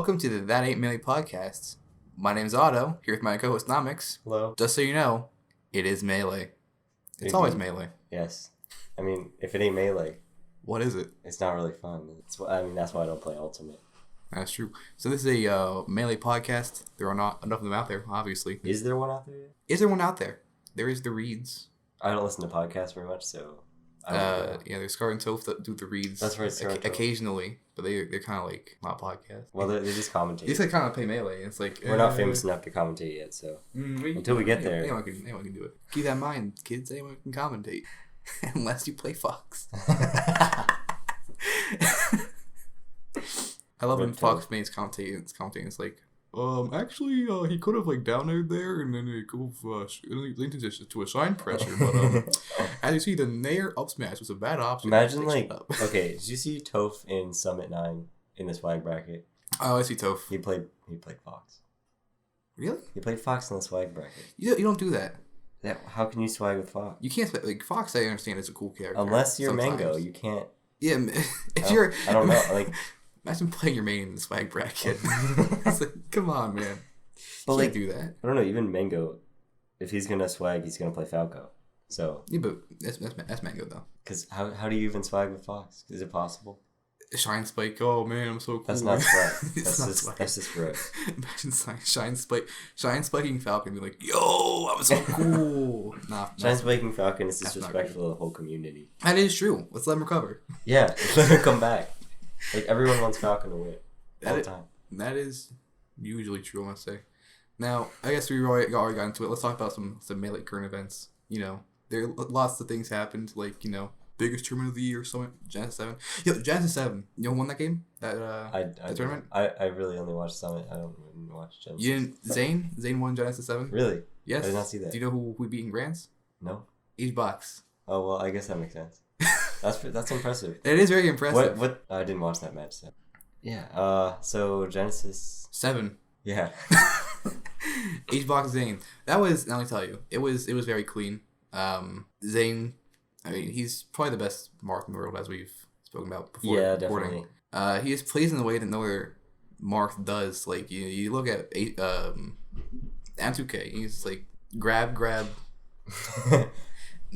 Welcome to the That Ain't Melee podcast. My name's Otto, here with my co-host Nomix. Hello. Just so you know, it is Melee. It's always Melee. Yes. I mean, if it ain't Melee... What is it? It's not really fun. That's why I don't play Ultimate. That's true. So this is a Melee podcast. There are not enough of them out there, obviously. Is there one out there yet? Is there one out there? There is the Reads. I don't listen to podcasts very much, so... Yeah, there's Scar and Toph that do the Reads. That's right, Scar and Toph. Occasionally, but they're kind of like not podcasts. Well, they just commentate. They just kind of play Melee. It's like we're not famous enough to commentate yet, so until we get there, anyone can do it. Keep that in mind, kids. Anyone can commentate, unless you play Fox. I love when Fox makes commentating. It's like, actually, he could have down there, and then it could have linked it to a shine pressure. But as you see, the Nair up smash was a bad option. Imagine okay, did you see Toph in Summit 9 in the swag bracket? Oh, I see Toph. He played Fox. Really? He played Fox in the swag bracket. You don't do that. Yeah, how can you swag with Fox? You can't Fox. I understand it's a cool character. Unless you're Mango, you can't. Yeah, if you're. I don't know. Imagine playing your main in the swag bracket. It's like, come on, man. But can't do that. I don't know. Even Mango, if he's gonna swag, he's gonna play Falco. So yeah, but that's Mango though. Because how do you even swag with Fox? Is it possible? Shine Spike. Oh man, I'm so cool. That's not swag. That's just gross. Imagine Shine Spiking Falcon. Be like, yo, I'm so cool. Shine Spiking Falcon is disrespectful to the whole community. That is true. Let's let him recover. Yeah, let him come back. Everyone wants Falcon to win all the time. That is usually true, I must say. Now, I guess we already got into it. Let's talk about some Melee current events. There lots of things happened, biggest tournament of the year or something. Genesis 7. Genesis 7. You won that game? That tournament? I really only watched Summit. I don't even watch Genesis. You didn't? Zane won Genesis 7? Really? Yes. I did not see that. Do you know who we beat in Grands? No. H-Box. Oh, well, I guess that makes sense. That's impressive. It is very impressive. What? I didn't watch that match. So. Yeah. So Genesis 7. Yeah. H-Box Zane. That was. Let me tell you, it was very clean. Zane. I mean, he's probably the best Marth in the world, as we've spoken about before. Yeah, definitely. He just plays in the way that no other Marth does. You look at M2K. He's grab.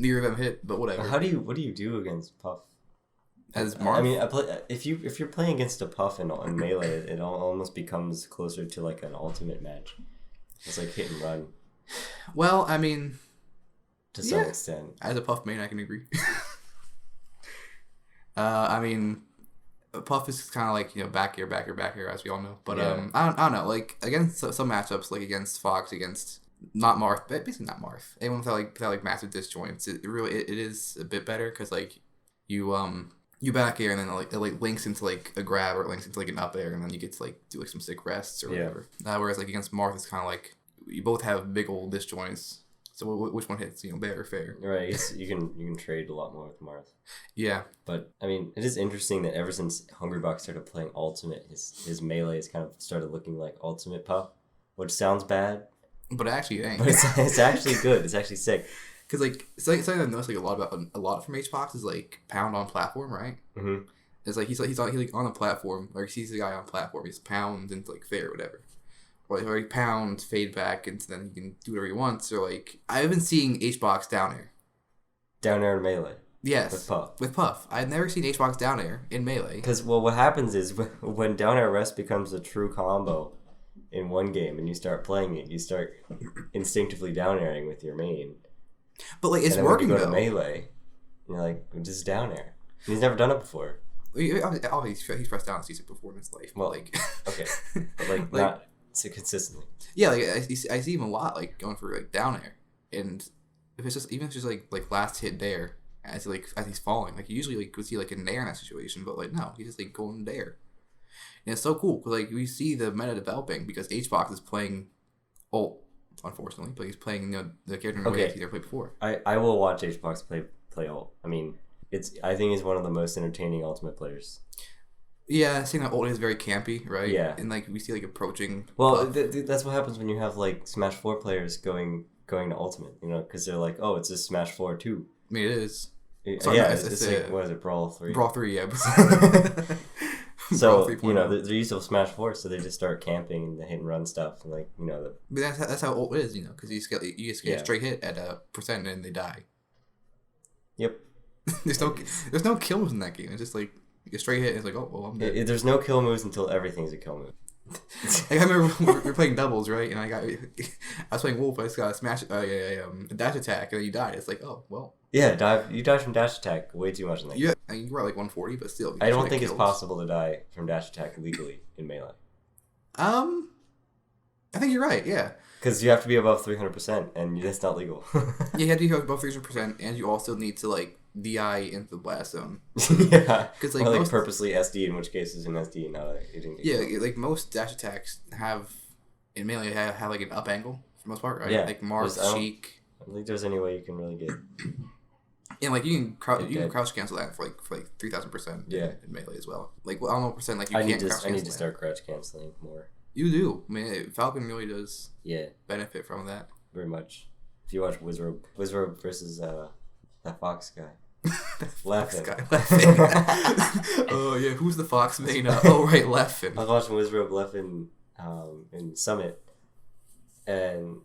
Near them hit, but whatever. What do you do against Puff? As Marth? I mean, if you're playing against a Puff in Melee, it almost becomes closer to an ultimate match. It's hit and run. Well, I mean, to some extent. As a Puff main, I can agree. I mean, Puff is kind of back here, as we all know. But I don't know. Against some matchups, against Fox, against not Marth, basically not Marth. Anyone without massive disjoints, it is a bit better because you back air and then it links into a grab or it links into an up air and then you get to do some sick rests or whatever. Whereas against Marth, it's kind of you both have big old disjoints. So which one hits better or fair? Right. You can trade a lot more with Marth. Yeah. But I mean, it is interesting that ever since Hungrybox started playing Ultimate, his Melee has kind of started looking like Ultimate Puff, which sounds bad. But it actually ain't. But it's actually good. It's actually sick. Because something I've noticed a lot from H-Box is pound on platform, right? Mm-hmm. It's he's on a platform, or he sees the guy on platform, he's pounds into fair or whatever, or he pounds fade back, and then he can do whatever he wants. Or I've been seeing H-Box down air. Down air in Melee. Yes. With Puff. I've never seen H-Box down air in Melee. Because what happens is when down air rest becomes a true combo in one game and you start playing it, you start instinctively down airing with your main. But it's working though. When you go to Melee, you're this is down air. And he's never done it before. He's pressed down and sees it before in his life. Well, okay, but not so consistently. Yeah, I see him a lot going for down air, and if it's just last hit dare as he's falling, usually would see a nair in that situation, but no, he's just going dare. And it's so cool because we see the meta developing because H-Box is playing ult, unfortunately, but he's playing the character in the way he's never played before. I will watch H-Box play ult. I mean, I think he's one of the most entertaining Ultimate players. Yeah, seeing that ult is very campy, right? Yeah, and we see approaching. Well, that's what happens when you have Smash 4 players going to Ultimate, because they're oh, it's just Smash 4 too. I mean, it is. Sorry, yeah, it's what is it, Brawl 3? Brawl 3, yeah. So, 3.0. they're used to Smash 4, so they just start camping and the hit and run stuff. And, like, But that's how ult is, because you just get a straight hit at a percent and they die. Yep. there's no kills in that game. It's just like a straight hit. And it's like, oh, well, I'm dead. There's no kill moves until everything's a kill move. Like, I remember we were playing doubles, right? And I was playing Wolf. I just got a smash, a dash attack, and then you died. It's like, oh well. Yeah, you died from dash attack way too much in that game. I mean, you were at like 140, but still. I don't think it's possible to die from dash attack legally in Melee. I think you're right. Yeah. Because you have to be above 300%, and that's not legal. Yeah, you have to be above 300%, and you also need to like DI into the blast zone. Yeah. Because like purposely SD, in which case is an SD, not a hitting. Yeah, like most dash attacks have in Melee have like an up angle for the most part, right? Yeah. Like Marth, Sheik. I don't think there's any way you can really get. And like you can crouch cancel that for like 3,000%. Yeah. In Melee as well. Like I don't know percent like you I can't. need to start crouch canceling more. You do. I mean, Falcon really does. Yeah. Benefit from that. Very much. If you watch Wizrobe versus that Fox guy. Fox guy. Leffen. Oh yeah, who's the Fox main? Oh right, Leffen. I was watching Wizrobe Leffen in Summit, and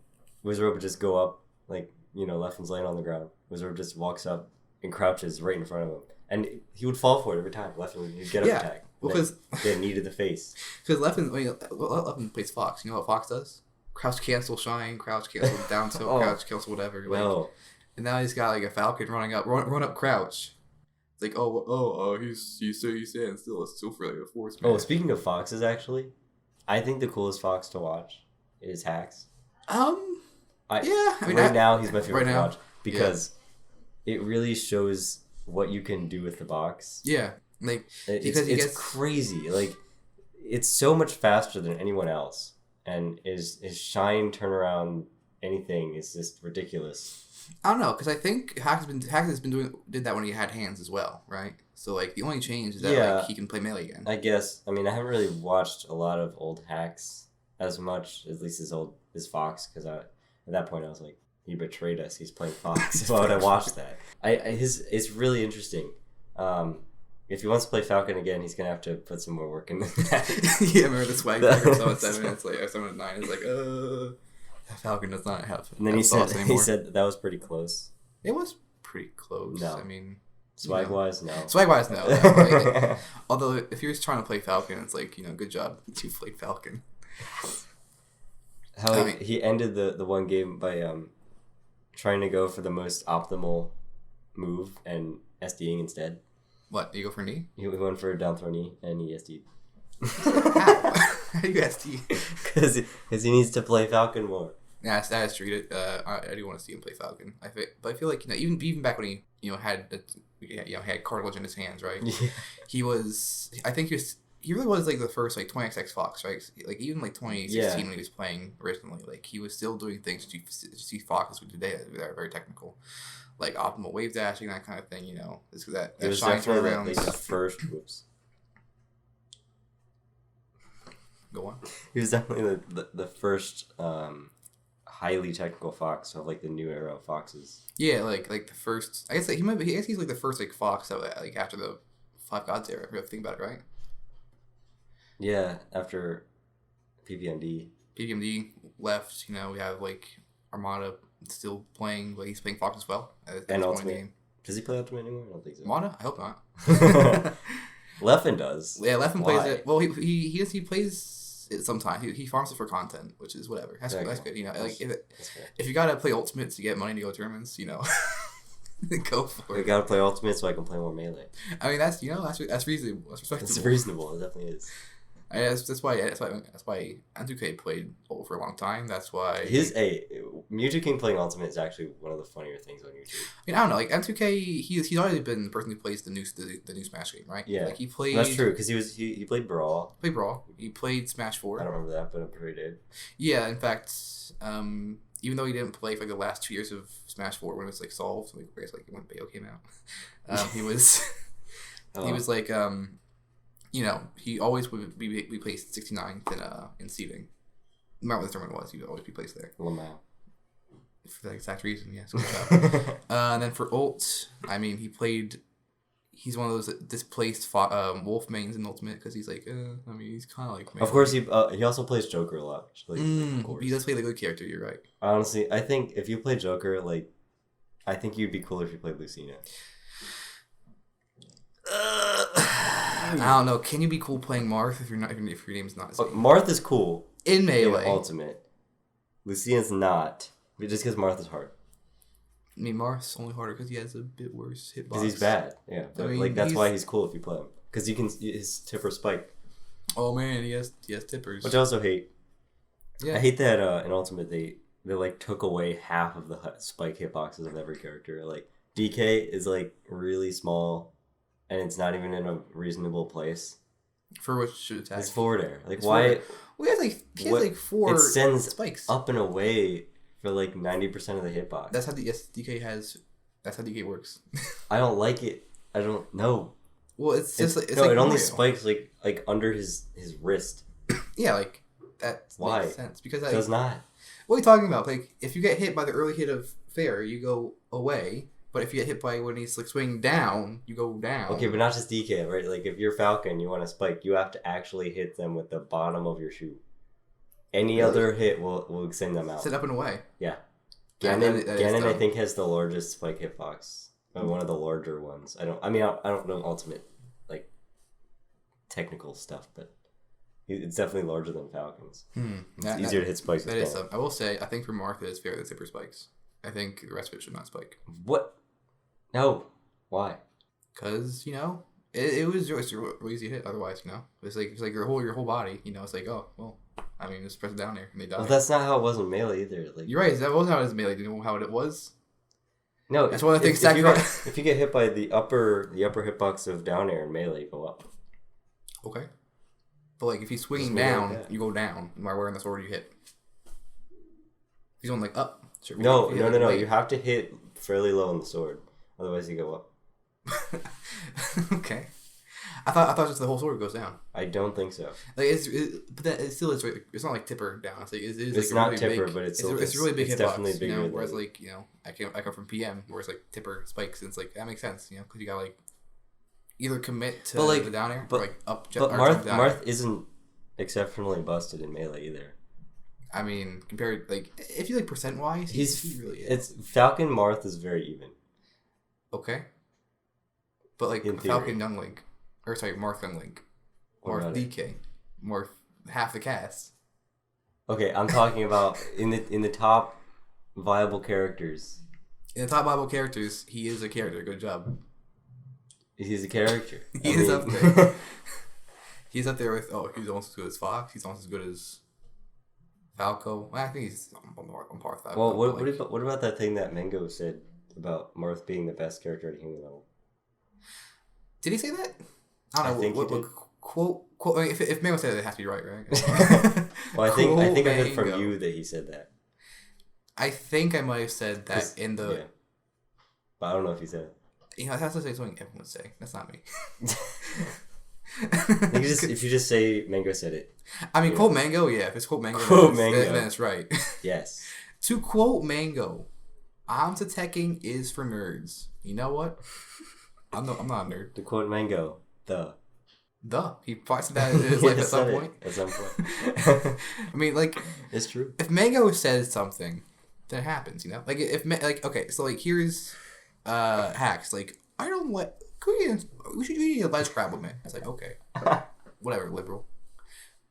Wizrobe would just go up, like, Leffen's laying on the ground. Wizrobe just walks up and crouches right in front of him, and he would fall for it every time. Leffen would get up attack. Because get knee to the face. Because Leffen plays Fox. You know what Fox does? Crouch cancel shine, crouch cancel down tilt, crouch cancel whatever. Like, and now he's got like a Falcon running up, run up crouch. It's like he's standing still. It's still for like a force. Man. Oh, speaking of foxes, actually, I think the coolest fox to watch is Hax. Now he's my favorite to watch because it really shows what you can do with the box. Yeah. Like it's crazy. Like it's so much faster than anyone else, and his shine turnaround anything is just ridiculous. I don't know, because I think Hax did that when he had hands as well, right? So like the only change is that like he can play melee again. I guess. I mean, I haven't really watched a lot of old Hax as much, at least his Fox, because at that point I was like, he betrayed us. He's playing Fox. Why would I watch that? It's really interesting. If he wants to play Falcon again, he's gonna have to put some more work in that. Yeah, remember the swag pack so at 7 it's like, or 7 at 9 it's like, Falcon does not have. And then he said that was pretty close. It was pretty close. No. I mean, swag wise, no. Swag wise, no. Like, although if he was trying to play Falcon, it's like, good job, you played Falcon. He ended the one game by trying to go for the most optimal move and SDing instead. What? Do you go for a knee? He went for a down throw knee and he SD'd. How do you SD? Because he needs to play Falcon more. Yeah, that's true. I do want to see him play Falcon. But I feel like even back when he had cartilage in his hands, right? Yeah. He really was like the first like 20XX Fox, right? Like even like 2016 when he was playing originally, like he was still doing things to see Fox with today that are very technical, like optimal wave dashing, that kind of thing. That it was shine definitely the first whoops. Go on. He was definitely the first highly technical Fox of like the new era of Foxes. Yeah, like the first. I guess like, he's like the first like Fox that like after the Five Gods era. If you think about it, right? Yeah, after PPMD. PPMD left. We have like Armada still playing, but he's playing Fox as well. And Ultimate. Does he play Ultimate anymore? I don't think so. Armada? I hope not. Leffen does. Yeah, Leffen plays it. Well, he plays it sometimes. He farms it for content, which is whatever. That's good. Like if you gotta play Ultimate to get money to go to tournaments, go for it. You gotta play Ultimate so I can play more Melee. I mean that's reasonable. That's respectable. It's reasonable. It definitely is. That's why M2K played Ult for a long time. That's why Mewtwo King playing Ultimate is actually one of the funnier things on YouTube. I mean, I don't know. Like M2K, he's already been the person who plays the new Smash game, right? Yeah, like he played. That's true because he played Brawl. He played Smash 4. I don't remember that, but I'm pretty did. Yeah, in fact, even though he didn't play for like the last 2 years of Smash 4 when it was like solved, like when Bayo came out, he was he was like he always would be placed 69th in seeding. No matter what the tournament was, he would always be placed there. Lamau. For that exact reason, yes. And then for Ult, I mean, he played he's one of those displaced wolf mains in Ultimate because he's like, I mean, he's kind of like. Of course, he also plays Joker a lot. Like, of course. He does play the good character. You're right. Honestly, I think if you play Joker, like, I think you'd be cooler if you played Lucina. I don't know. Can you be cool playing Marth if your name's not? Marth is cool in Melee. In Ultimate. Lucina's not, but just because Marth is hard. I mean, Marth's only harder because he has a bit worse hitbox. Because he's bad. Yeah, I mean, like that's why he's cool if you play him. Because you can his tipper spike. Oh man, he has tippers. Which I also hate. Yeah. I hate that in Ultimate they like took away half of the spike hitboxes of every character. Like DK is like really small, and it's not even in a reasonable place. For which attack? It's forward air. Like it's why? Well, he has like 4 it sends spikes up and away for like 90% of the hitbox. That's how DK has. That's how DK works. I don't like it. I don't know. Well, it's just like, it only spikes like under his wrist. Yeah, like that why? Makes sense because it does not. What are you talking about? Like if you get hit by the early hit of Fair, you go away. But if you get hit by when he's like swinging down, you go down. Okay, but not just DK, right? Like if you're Falcon, you want to spike, you have to actually hit them with the bottom of your shoe. Any other hit will send them out. Send up and away. Yeah. Ganon I think has the largest spike hitbox. One of the larger ones. I don't know Ultimate like technical stuff, but it's definitely larger than Falcon's. It's easier to hit spikes. That is something. I will say, I think for Martha it's fair that zipper spikes. I think the rest of it should not spike. What? No. Why? Because, it was just a really easy hit otherwise, It's like your whole body, it's like, oh, well, I mean, just press it down there and they die. Well, that's not how it was in Melee either. Like, you're right, that wasn't how it was in Melee. Do you know how it was? No, that's one of the things. If you get hit by the upper hitbox of down air in Melee, you go up. Okay. But, like, if he's swinging down, you go down. While wearing the sword, you hit. If he's going, like, up. Sure, no. You have to hit fairly low on the sword. Otherwise, you go up. Okay. I thought just the whole sword goes down. I don't think so. Like but that it still is. It's not like tipper down. It's like it's like not really tipper, big, but it's really big. It's definitely bigger. Whereas like I come from PM, whereas like tipper spikes, and it's like that makes sense. Because you got like either commit to the down air, or like up. But Marth isn't exceptionally busted in Melee either. I mean, compared like if you like percent wise, he really is. It's Falcon Marth is very even. Okay. But like Falcon Young Link, or sorry, Marth Young Link, Marth DK, Marth half the cast. Okay, I'm talking about in the top viable characters. In the top viable characters, he is a character. Good job. He's a character. He's up there. He's up there with he's almost as good as Fox. He's almost as good as Falco. Well, I think he's on par with that. Well, what about that thing that Mango said about Marth being the best character at human level? Did he say that? I don't know. What quote? I mean, if Mango said it, it has to be right? Well, I think I heard from you that he said that. I think I might have said that in the. Yeah. But I don't know if he said it. That's something everyone would say. That's not me. If you just say Mango said it. I mean, quote Mango, yeah. If it's quote Mango, then it's right. Yes. To quote Mango, Amsa-Tekking is for nerds. You know what? I'm not a nerd. To quote Mango, he probably said that in his life at some point. At some point. I mean, like, it's true. If Mango says something, then it happens. Like okay, so like here's hacks. Like I don't what we should need a ledge crab limit. It's like okay, whatever, liberal.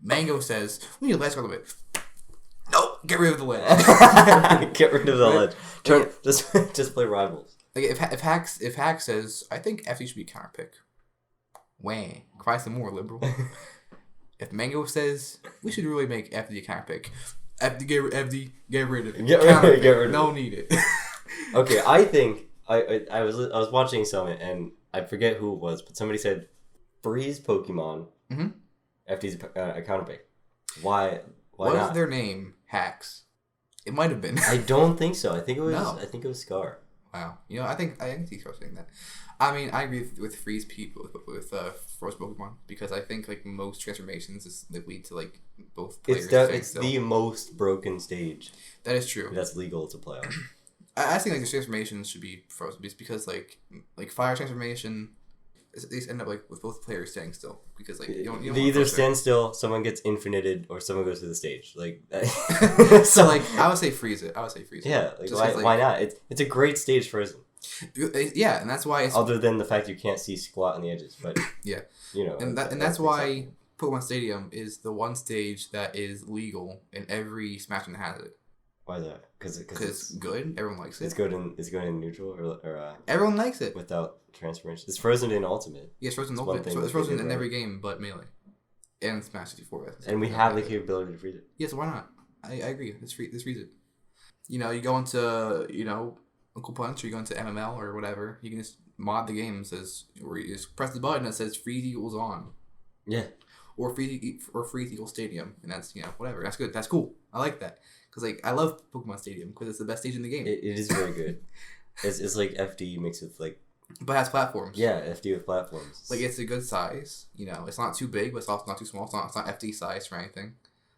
Mango says we need a ledge crab limit. Nope, get rid of the ledge. Get rid of the ledge. Just play rivals. Like if Hack says I think FD should be counter pick. Wah, cry some more, liberal. If Mango says we should really make FD a counter pick, FD get rid of it. Get rid of it. No need it. Okay, I think I was watching Summit and I forget who it was, but somebody said freeze Pokemon. Mm-hmm. FD's a counter pick. Why what not? Was their name? Hacks. It might have been. I don't think so. I think it was. No. I think it was Scar. Wow. I think he's saying that. I mean, I agree with freeze people with froze Pokemon because I think like most transformations is that lead to like both players. It's the most broken stage. That is true. That's legal to play on. I think like the transformations should be frozen because like fire transformation, they end up like with both players staying still because like you don't they either stand still, someone gets infinited, or someone goes to the stage. Like so like I would say freeze it. Yeah, like, why not? It's a great stage frozen. Yeah, and that's why it's other than the fact you can't see squat on the edges, but yeah, and that's why Pokemon Stadium is the one stage that is legal in every Smash that has it. Why is that? Because it's good. Everyone likes it. It's good in neutral or everyone likes it without transformation. It's frozen in Ultimate. Yeah, it's frozen in Ultimate. So it's frozen in every game but Melee and Smash 64. And we have the capability to freeze it. Yes, why not? I agree. Let's freeze it. You know, you go into Uncle Punch, or you go into MML or whatever. You can just mod the game where you just press the button that says freeze equals on. Yeah. Or freeze equals stadium, and that's whatever. That's good. That's cool. I like that. Because, like, I love Pokemon Stadium because it's the best stage in the game. It is very good. It's like FD mixed with, like... But it has platforms. Yeah, FD with platforms. Like, it's a good size. You know, it's not too big, but it's also not too small. It's not FD size or anything.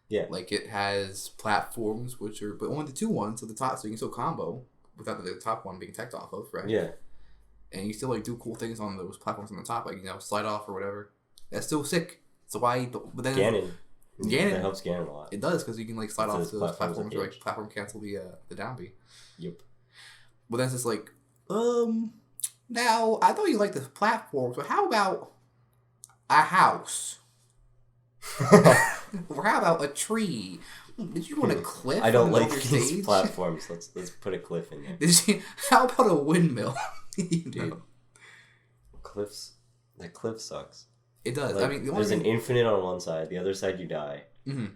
Yeah. Like, it has platforms, which are... But only the 2 ones at the top, so you can still combo without the top one being teched off of, right? Yeah. And you still, like, do cool things on those platforms on the top, like, slide off or whatever. That's still sick. So why... But then... Ganon. That helps Ganon a lot. It does, because you can like slide off to those platforms or like platform cancel the down B. Yep. But then it's just like, now I thought you liked the platforms, but how about a house? Or how about a tree? Did you want a cliff? I don't like these platforms. Let's put a cliff in there. How about a windmill? Dude. Cliffs. That cliff sucks. It does. Like, I mean, there's an infinite on one side. The other side, you die. Mm-hmm.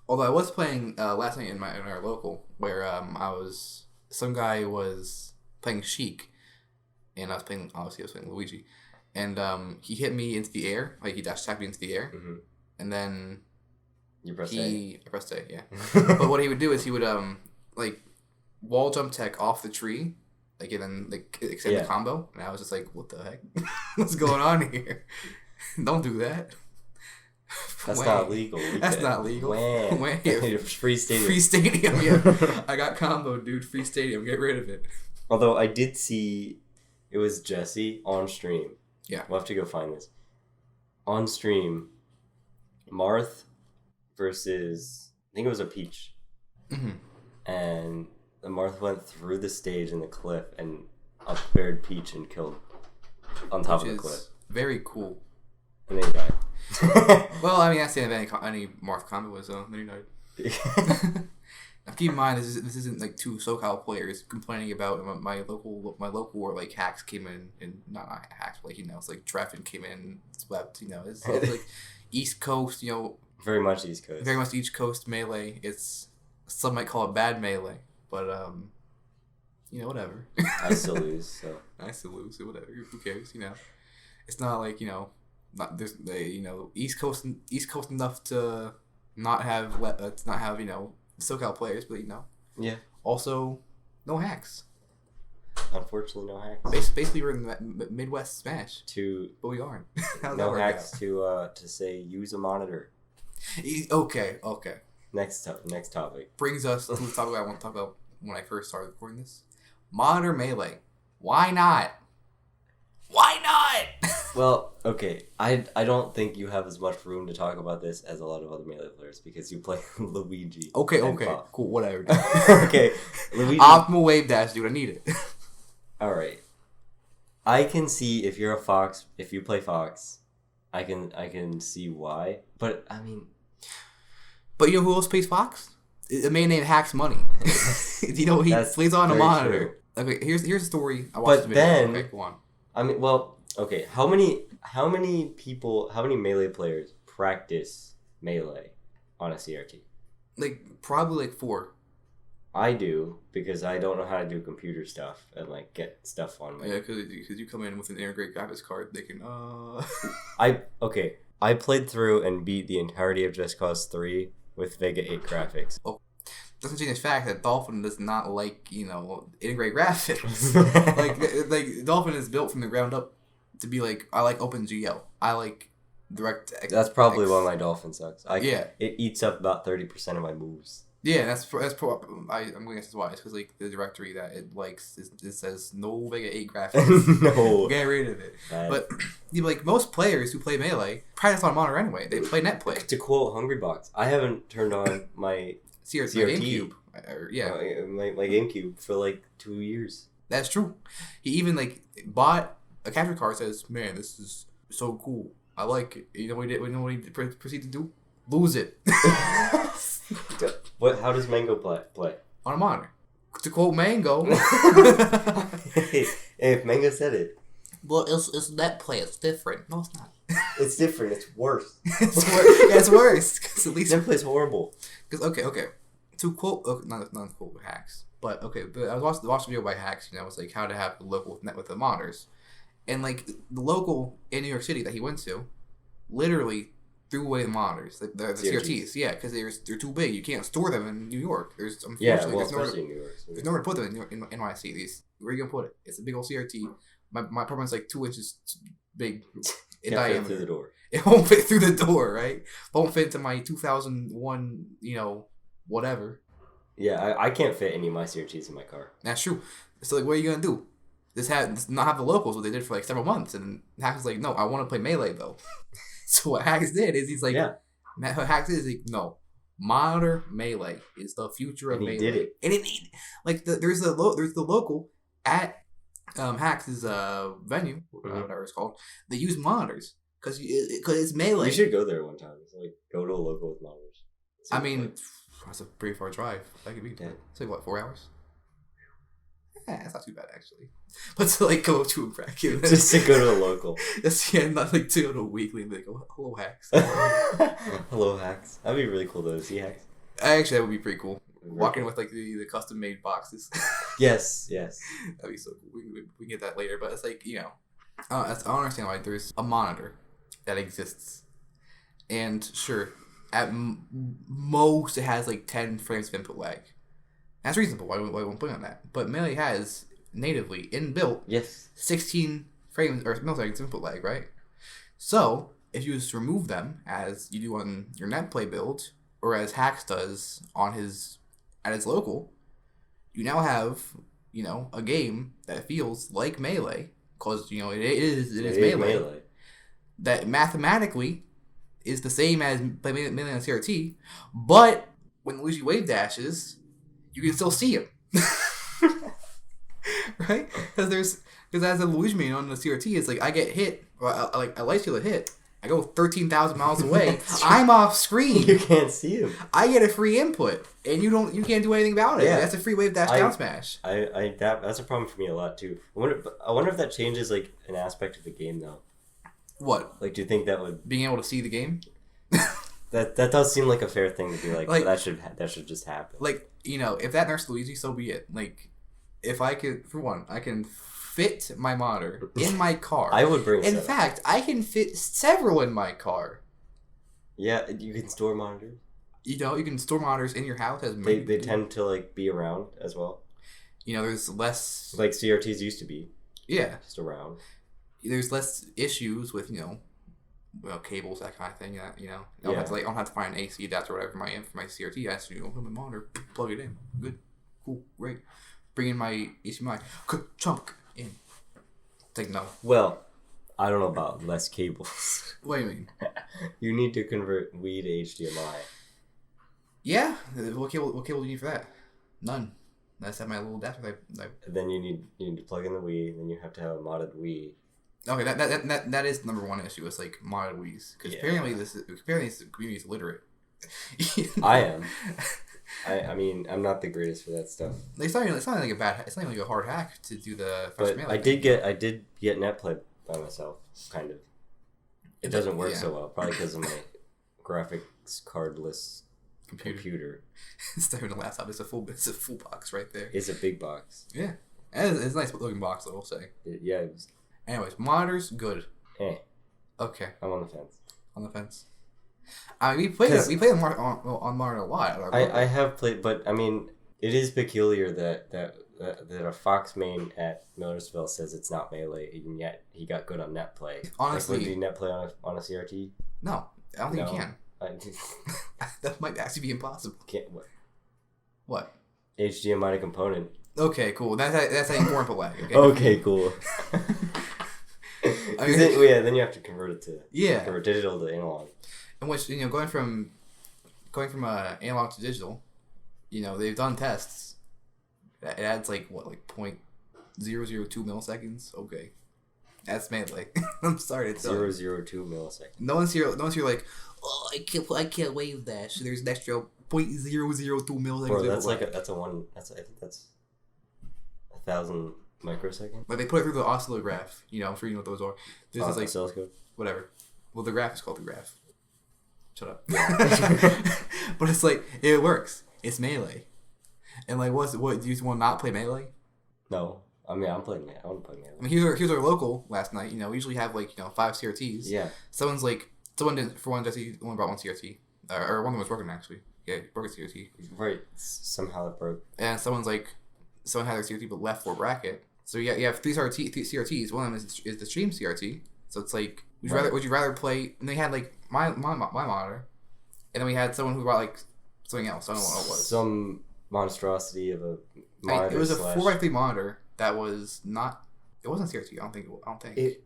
Although I was playing last night in our local, where some guy was playing Sheik, and I was playing Luigi, and he hit me into the air, like he dash attacked me into the air, and then you pressed I pressed A, yeah. But what he would do is he would like wall jump tech off the tree, like and then like extend the combo, and I was just like, what the heck, what's going on here? Don't do that. That's not legal. That's not legal. Free stadium. Free stadium, yeah. I got combo, dude. Free stadium. Get rid of it. Although I did see it was Jesse on stream. Yeah. We'll have to go find this. On stream, Marth versus, I think it was a Peach. Mm-hmm. And the Marth went through the stage in the cliff and up-aired Peach and killed on top of the cliff. Very cool. And then he died. Well, I mean, that's the end of any Marth combo was, then he died. Now, keep in mind, this isn't like two SoCal players complaining about my local where like hacks came in, and not hacks, but, like, it's like Treffin came in, swept, it's like East Coast, very much East Coast. Very much East Coast melee. It's, some might call it bad melee, but whatever. I still lose, so. I still lose, so whatever. Who cares, It's not like, not there's East Coast enough to not have SoCal players, but yeah. Also, no hacks. Unfortunately, no hacks. Basically, we're in the Midwest Smash. But we aren't. No hacks to say use a monitor. Okay. Next topic brings us to the topic I want to talk about when I first started recording this. Monitor melee. Why not? Why not? Well, okay. I don't think you have as much room to talk about this as a lot of other melee players because you play Luigi. Okay, cool, whatever. Okay, Luigi. Optimal wave dash, dude. I need it. All right. I can see if you're a Fox, if you play Fox, I can see why. But I mean, but you know who else plays Fox? A man named Hacks Money. He plays on a monitor. True. Okay, here's a story. I watched the video. Then, okay, go on. I mean, well, okay. How many melee players practice melee on a CRT? Like probably 4. I do because I don't know how to do computer stuff and like get stuff on my. Yeah, because you come in with an integrated graphics card, they can. I played through and beat the entirety of Just Cause 3 with Vega 8 graphics. Oh. Doesn't change the fact that Dolphin does not like, integrate graphics. like Dolphin is built from the ground up to be like, I like OpenGL. I like DirectX. That's probably why my Dolphin sucks. It eats up about 30% of my moves. Yeah, I'm going to guess that's why. It's because like the directory that it likes it says no Vega 8 graphics. No. Get rid of it. But like most players who play Melee practice on monitor anyway. They play net play. To quote Hungrybox, I haven't turned on my CRT. GameCube. My GameCube for like 2 years. That's true. He even like bought a capture card. Says, "Man, this is so cool. I like it." You know what he did? You know what he proceed to do? Lose it. What? How does Mango play? On a monitor. To quote Mango. Hey, if Mango said it. Well, it's net play. It's different. No, it's not. It's different. It's worse. It's worse. Yeah, it's worse. Because at least net play's horrible. Because okay. To quote, not quote hacks, but okay. But I was watching a video by hacks. You know, it's like how to have the local net with the monitors, and like the local in New York City that he went to, literally threw away the monitors, the CRTs. Yeah, because they're too big. You can't store them in New York. There's especially in New York. There's nowhere to put them in NYC. Where are you gonna put it? It's a big old CRT. My apartment's like 2 inches big in diameter. Fit through the door. It won't fit through the door, right? Won't fit into my 2001, whatever. Yeah, I can't fit any of my CRTs in my car. That's true. So like, what are you gonna do? Not have the locals, what they did for like several months, and Hacks was like, no, I want to play Melee though. So what Hacks did is he's like, Hacks is like, no, monitor Melee is the future of Melee. He did it, and there's the local at Hacks' venue, whatever it's called. They use monitors because it's Melee. You should go there one time. It's like go to a local with monitors. I mean, that's a pretty far drive. That could be it's like what, 4 hours? Yeah, it's not too bad actually. But to like go to a bracket, just to go to a local. Not like to go to a weekly and like, oh, hello Hacks. Hello Hacks. That'd be really cool though to see Hacks. Actually, that would be pretty cool. Walking with like the custom made boxes. Yes. That'd be so cool. We can get that later, but it's like I don't understand why there's a monitor that exists, and sure, at most it has like 10 frames of input lag. That's reasonable. Why won't put on that? But Melee has natively inbuilt 16 frames or milliseconds input lag, right? So if you just remove them as you do on your net play build, or as Hacks does at his local, you now have a game that feels like Melee because it is Melee. That mathematically is the same as Melee on CRT, but when Luigi wave dashes, you can still see him. Right? Because as a Luigi main on the CRT, it's like I get hit, or I light shield a hit, I go 13,000 miles away, I'm off screen. You can't see him. I get a free input, and you can't do anything about it. Yeah. That's a free wave dash down smash. That's a problem for me a lot too. I wonder if that changes like an aspect of the game though. What? Like, do you think that would being able to see the game? That does seem like a fair thing to be like that should just happen. Like, if that nerfs Luigi, so be it. Like, if I could, for one, I can fit my monitor in my car. I would bring. In fact, I can fit several in my car. Yeah, you can store monitors. You can store monitors in your house. They tend to like be around as well. There's less like CRTs used to be. Yeah, just around. There's less issues with cables, that kind of thing. I don't have to find an AC adapter or whatever for my CRT. I just open my monitor, plug it in. Good, cool, great. Bring in my HDMI, chunk in. It's like no. Well, I don't know about less cables. What do you mean? You need to convert Wii to HDMI. Yeah, what cable do you need for that? None. I just have my little adapter. Then you need to plug in the Wii. Then you have to have a modded Wii. Okay, that is the number one issue. It's like modded Wii's because apparently this community is illiterate. I am. I mean, I'm not the greatest for that stuff. It's not like a hard hack to do the. But I did get NetPlay by myself, kind of. It doesn't work so well, probably because of my graphics cardless computer. Instead of a laptop, it's a full box right there. It's a big box. Yeah, and it's a nice looking box, I will say. Yeah. Anyways, monitors good. Okay. I'm on the fence. On the fence. We played on monitor a lot. I have played, but I mean, it is peculiar that a Fox main at Millersville says it's not Melee, and yet he got good on NetPlay. Honestly, would you NetPlay on a CRT? No, I don't think you can. That might actually be impossible. Can't what? What? HDMI to component. Okay, cool. That's how you warrant the lag. Okay, cool. Then you have to convert it to convert digital to analog. In which going from analog to digital, they've done tests. It adds like 0.002 milliseconds. Okay, that's melee. I'm sorry to tell you. 0.002 milliseconds. No one's here like, oh, I can't wave that. So there's an extra 0.002 milliseconds. Bro, I think that's 1,000 microseconds. Like they put it through the oscillograph. I'm sure you know what those are. There's this, like oscilloscope. Whatever. Well, the graph is called the graph. Shut up. But it's like it works. It's melee. And like, what do you want to not play melee? No, I mean I'm playing melee. I want to play melee. I mean, here's our local last night. We usually have like 5 CRTs. Yeah. Someone didn't for one CRT only brought one CRT, or one that was broken actually. Yeah, broke a CRT. Right. Somehow it broke. And someone had their CRT but left for bracket. So you have three CRTs. One of them is the stream CRT. So it's like, would you rather play? And they had like my monitor, and then we had someone who brought like something else. I don't know what it was. Some monstrosity of a monitor. It was a 4x3 monitor that was not. It wasn't CRT. I don't think.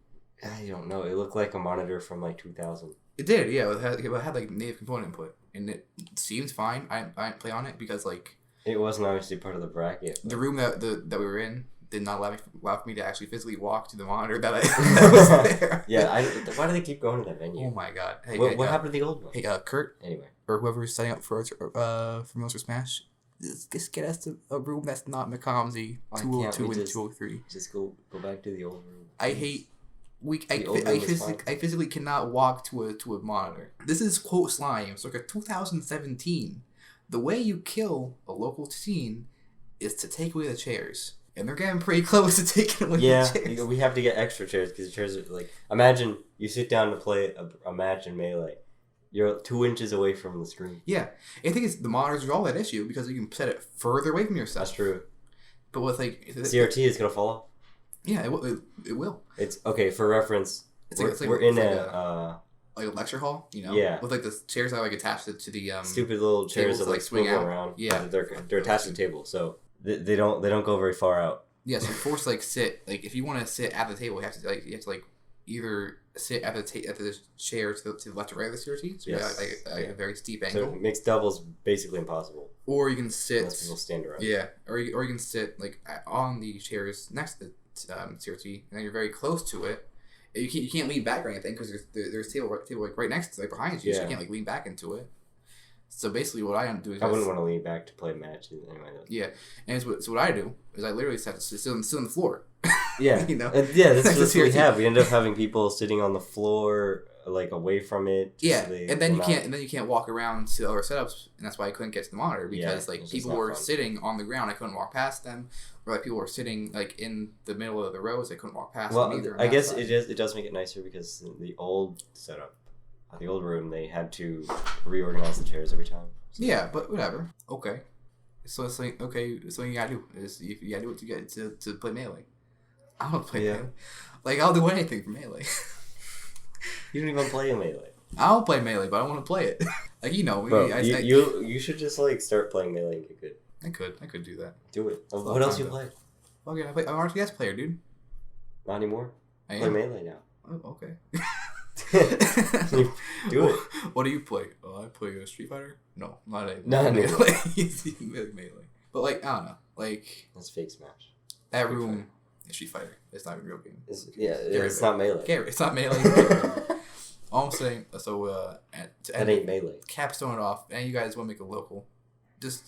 I don't know. It looked like a monitor from like 2000. It did. Yeah. It had like native component input, and it seems fine. I didn't play on it because like it wasn't obviously part of the bracket. The room that we were in did not allow me to actually physically walk to the monitor that was there. Yeah, why do they keep going to that venue? Oh my god! Hey, what happened to the old one? Hey, Kurt. Anyway, or whoever's setting up for Monster Smash, just get us to a room that's not McComsey 202 and 203. Just go back to the old room. I hate. I physically cannot walk to a monitor. This is quote Slime, circa 2017. The way you kill a local scene is to take away the chairs. And they're getting pretty close to taking away the chairs. Yeah, we have to get extra chairs because the chairs are like... Imagine you sit down to play a match in Melee. You're 2 inches away from the screen. Yeah. And the thing is, the monitors are all that issue because you can set it further away from yourself. That's true. But with like... CRT is going to fall off? Yeah, it will. It's... Okay, for reference, we're in a like a lecture hall, Yeah. With like the chairs that are like attached to the... stupid little chairs that like swing around. Yeah. They're attached to the table, so... They don't go very far out. Yeah, so you're forced to sit if you want to sit at the table, you have to either sit at the chair to the left or right of the CRT, so you have a very steep angle. So it makes doubles basically impossible. Or you can sit. Unless people stand around. Yeah, or you can sit on the chairs next to the CRT, and then you're very close to it. You can't lean back or anything because there's table right next to behind you, so you can't lean back into it. So basically, what I do is I wouldn't want to lean back to play matches anyway. Yeah, and so what I do is I literally sit on the floor. Yeah, that's what we have. We end up having people sitting on the floor, like away from it. Yeah, and then you can't walk around to other setups, and that's why I couldn't get to the monitor because people were sitting on the ground. I couldn't walk past them, or people were sitting in the middle of the rows. I couldn't walk past them either. I guess it does make it nicer because the old setup. The old room, they had to reorganize the chairs every time. So. Yeah, but whatever. Okay. So it's like, so you gotta do is you gotta do it to get to play Melee. I don't play Melee. Like, I'll do anything for Melee. You don't even play Melee. I don't play Melee, but I want to play it. Bro, you should just start playing Melee and get good. I could do that. Do it. What else you play? Okay, I'm an RTS player, dude. Not anymore. I play Melee now. Oh, okay. Do it. What do you play? Oh, I play Street Fighter. No, not Melee. Melee. But I don't know. That's fake Smash. That room is Street Fighter. It's not a real game. It's not Melee. It's not Melee. All I'm saying. So that ain't Melee. Capstone it off, and you guys want to make a local. Just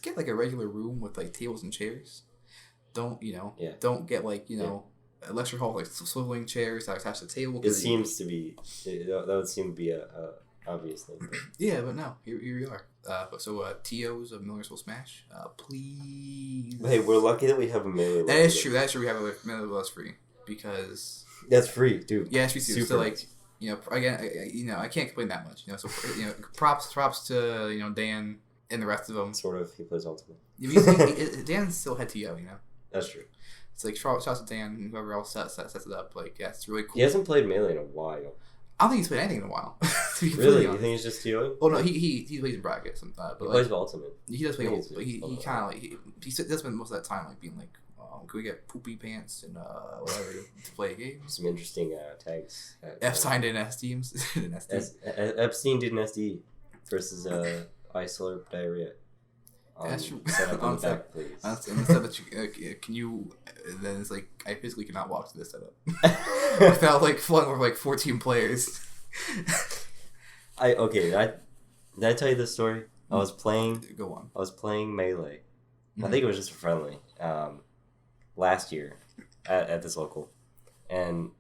get a regular room with tables and chairs. Don't Don't get a lecture hall swiveling chairs that are attached to the table. It seems to be that would seem to be a obvious thing. Yeah, but no, here we are. TOs of Miller Soul Smash, please. Hey, we're lucky that we have a Melee. That is true. We have a Melee Less free because that's free, dude. Yeah, it's free too. So again, I can't complain that much. So props to Dan and the rest of them. Sort of. He plays Ultimate. Dan still had TO. That's true. It's shouts to Dan and whoever else sets it up. It's really cool. He hasn't played Melee in a while. I don't think he's played anything in a while. To be Really? honest. You think he's just TOing? Oh no, he plays in brackets. But He plays with Ultimate. he does play I think Ultimate. But he kind of like he does spend most of that time like being like, can we get poopy pants and whatever to play games? Some interesting tags. Epstein did S teams. Epstein did an SD versus I slurp diarrhea. That's true. Set up on the back, please. And instead that can you? Then it's like I physically cannot walk to this setup without like flung over like 14 players. Did I tell you this story? I was playing. Go on. I was playing Melee. Mm-hmm. I think it was just a friendly. Last year, at this local, and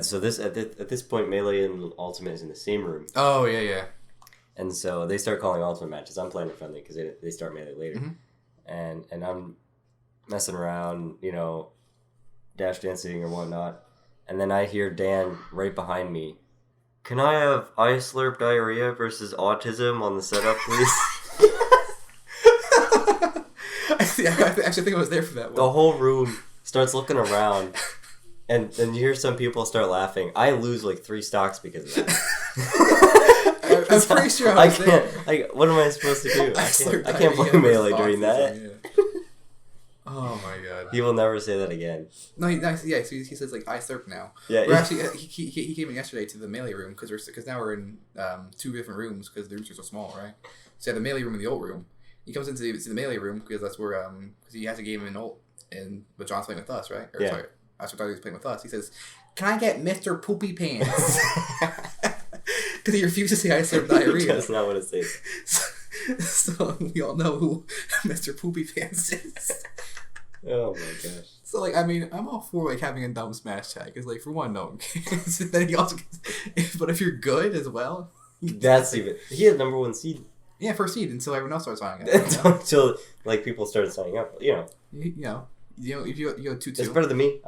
so this at this point, Melee and Ultimate is in the same room. Oh yeah. And so they start calling Ultimate matches. I'm playing a friendly because they start Melee later, Mm-hmm. and I'm messing around, dash dancing or whatnot, and then I hear Dan right behind me. Can I have I slurp diarrhea versus autism on the setup, please? I actually think I was there for that one. The whole room starts looking around, and you hear some people start laughing. I lose like 3 stocks because of that. I'm pretty sure I was there. What am I supposed to do? I can't play Melee during that. Oh my god. He will never say that again. No, he says like I slurp now. Yeah. We're actually he came in yesterday to the Melee room because now we're in 2 different rooms because the rooms are so small, right? So yeah, the Melee room and the ult room. He comes into the Melee room because that's where because he has a game in ult but John's playing with us, right? Or, yeah. Sorry, I thought he was playing with us. He says, "Can I get Mr. Poopy Pants?" Because he refuses to say I slurp diarrhea. That's not what it says. So we all know who Mr. Poopy Pants is. Oh my gosh. So like, I mean, I'm all for like having a dumb smash tag because like for one, no one cares. Then he also gets, but if you're good as well, that's even. He had #1 seed. Yeah, first seed until everyone else started signing up. Until like people started signing up, You know, if you go 2-2. It's better than me.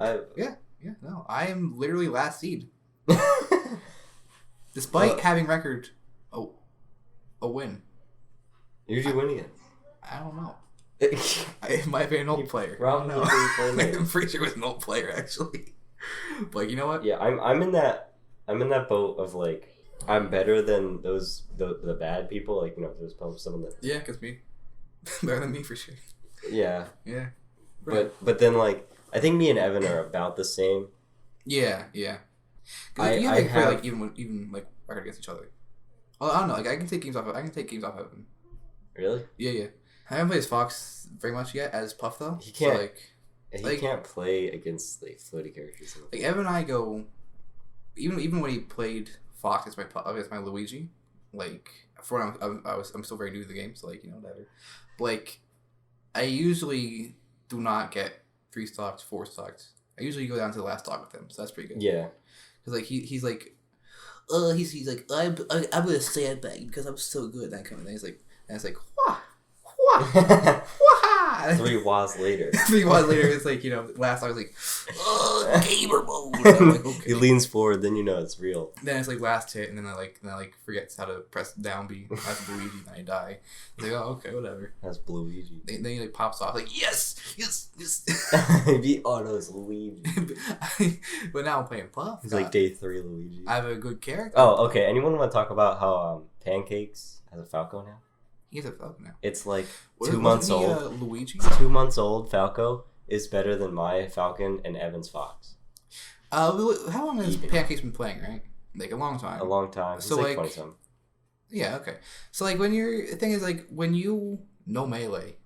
No, I am literally last seed, despite having record, a win. Who'd you win against? I don't know. It might have been an old player. Probably I'm pretty sure it was an old player actually. But you know what? Yeah, I'm in that boat of like I'm better than those the bad people, like there's probably someone that because me better than me for sure. Yeah. Right. But then like I think me and Evan are about the same. Yeah. I have like even like record against each other. Well, I don't know. Like I can take games off Evan. Really? Yeah. I haven't played as Fox very much yet as Puff though. He can't. So, he can't play against like floaty characters. Like Evan and I go, even when he played Fox against my Luigi, like for when I'm still very new to the game, so like whatever. But, like I usually do not get 3 stocks, 4 stocks. I usually go down to the last stock with him, so that's pretty good. Yeah. Because like he's like, he's like I'm gonna sandbag because I'm so good. That kind of thing. It's like wah. 3 wahs later. 3 wahs later, it's like, last I was like, gamer mode. I'm like, okay. He leans forward, then it's real. Then it's like last hit, and then I forgets how to press down B. That's Luigi, and I die. It's like, oh, okay, whatever. That's Luigi. Then he like pops off, like, yes. He autos Luigi. But now I'm playing Puff. He's like day 3 Luigi. I have a good character. Oh, okay. Anyone want to talk about how Pancakes has a Falco now? He's a Falco now. It's like 2 months old. Luigi? 2 months old. Falco is better than my Falcon and Evan's Fox. How long has Pancakes been playing? Right, like a long time. A long time. So like 20-something. Yeah. Okay. So like when the thing is like when you know Melee,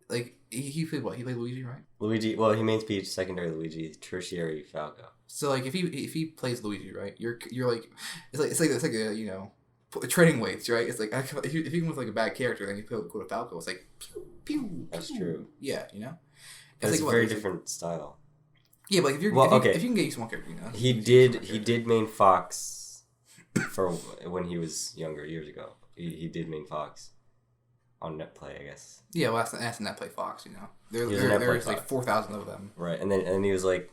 like he played what? He played Luigi, right? Luigi. Well, he mains Peach, secondary Luigi, tertiary Falco. So like if he plays Luigi, right? You're like it's like a trading weights, right? It's like if you go with like a bad character, then you go to Falco. It's like pew pew. That's true. Yeah, It's like a very different style. Yeah, but if you can get used to one character, He did main Fox for when he was younger years ago. He did main Fox on net play, I guess. Yeah, well that's net play Fox. There's like 4,000 of them. Right, and then he was like,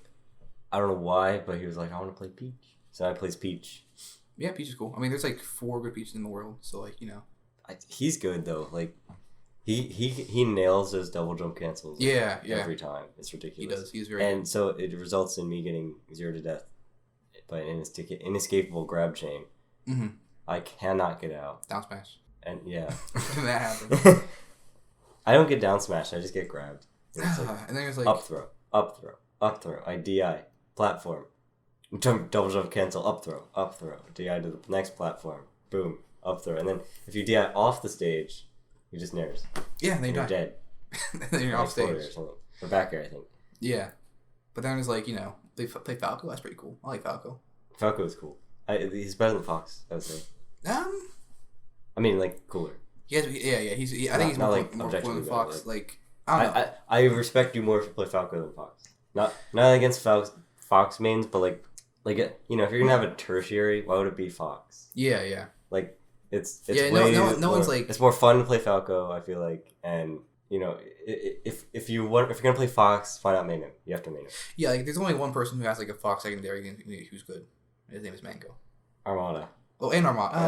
I don't know why, but he was like, I want to play Peach, so I plays Peach. Yeah, Peach is cool. I mean, there's like 4 good Peaches in the world, so like he's good though. Like he nails those double jump cancels. Yeah. Every time, it's ridiculous. He does. He's very. And so it results in me getting 0 to death by an inescapable grab chain. Mm-hmm. I cannot get out. Down smash. And yeah. That happens. I don't get down smashed. I just get grabbed. And, And then it's like up throw, up throw, up throw. I DI. Platform. Double jump cancel. Up throw. Up throw. DI to the next platform. Boom. Up throw. And then if you DI off the stage, you just nairs. Yeah, and then you're dead. Then you're off stage. Or something. Or back air, I think. Yeah. But then it's like, they play Falco. That's pretty cool. I like Falco. Falco is cool. He's better than Fox, I would say. I mean, like, cooler. Yeah. I think he's more cool than Fox. Like, I don't know. I respect you more if you play Falco than Fox. Not against Fox mains, but like if you're gonna have a tertiary, why would it be Fox? Yeah. Like it's no one's like, it's more fun to play Falco, I feel like, and if you're gonna play Fox, find out main him. You have to main him. Yeah, like there's only one person who has like a Fox secondary who's good. His name is Mango. Armada. Oh, and Armada.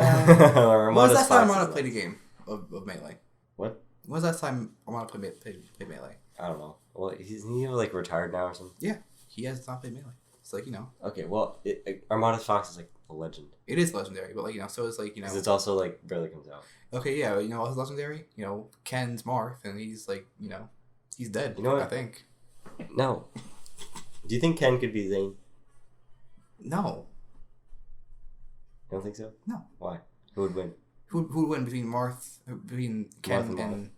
When was that time Armada played a game of Melee? What? When was that time Armada played Melee? I don't know. Well, isn't he like retired now or something? Yeah, he has not played Melee. It's like, Okay, well, Armada's Fox is like a legend. It is legendary, but like, so it's like, Because it's also like barely comes out. Okay, yeah, but what's legendary? Ken's Marth, and he's like, he's dead. You know what? I think. No. Do you think Ken could be Zane? No. You don't think so? No. Why? Who would win? Who would win between Ken